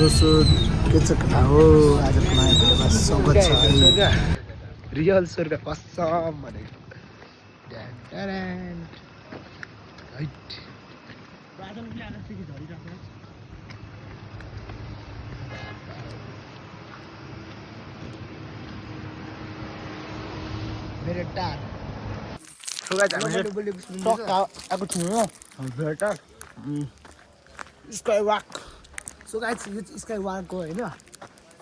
दोस्रो के चाहिँ कथा हो आजको नयाँ भिडियोमा स्वागत छ रियल स्वर्ग कसम भनेको मेरो टार आएको छु मेरो टार स्काई वाक सो गाइस यो स्काई वाकको होइन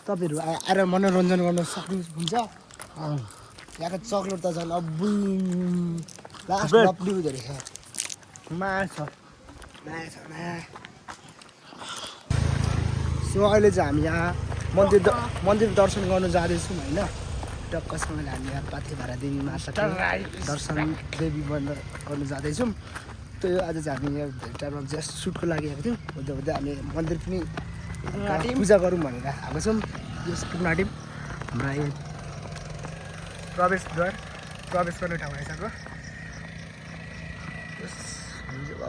तपाईँहरू आएर मनोरञ्जन गर्न सक्नुहुन्छ यहाँको चक्लेट त झन् अब्बुई लास्ट लप्ली हुँदो रहेछ माया छ सो अहिले चाहिँ हामी यहाँ मन्दिर दर्शन गर्नु जाँदैछौँ होइन टक्कसँगले हामी यहाँ पाथेभारा देवी माता दर्शन देवी गर्नु जाँदैछौँ त्यो आज चाहिँ हामी यहाँ भेटारमा जस्ट सुटको लागि आएको थियौँ हुँदै हुँदै हामी मन्दिर पनि पूजा गरौँ भनेर आएको छौँ यो सुटमा आँट्यौँ हाम्रो यो प्रवेशद्वार प्रवेश गर्ने ठाउँ आइसक्यो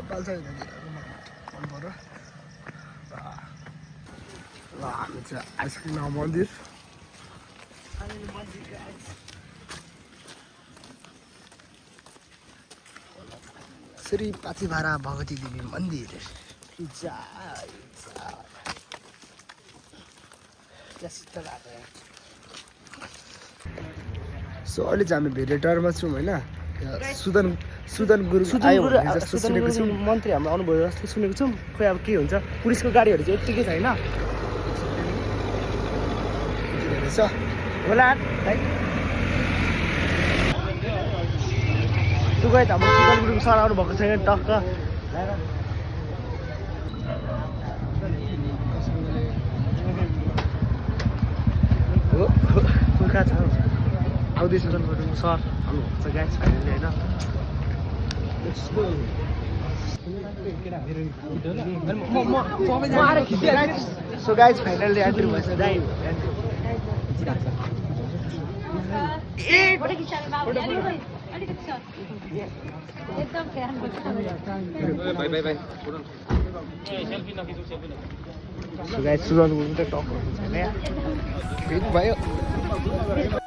पाल्छ मन पऱ्यो ल हामी चाहिँ आइसक्यौँ मन्दिर श्री पाथेभारा भगवती देवी मन्दिर सो अहिले चाहिँ हामी भेरेटरमा छौँ होइन सुदन गुरु आयो जस्तो सुनेको छौँ मन्त्री हाम्रो आउनुभयो जस्तो सुनेको छौँ खोइ अब के हुन्छ पुलिसको गाडीहरू चाहिँ यत्तिकै छैन होला तँ गए त हाम्रो सुदन गुरुङ सर आउनु भएको छैन टक्क पुर्खा छ आउँदैछ सुदन गुरुङ सर आउनुभएको छ गाइस फाइनली होइन सो गाइस फाइनली आइपुग्नु भएछ दाइ सुदन गुरुङ त टप हुन्छ भयो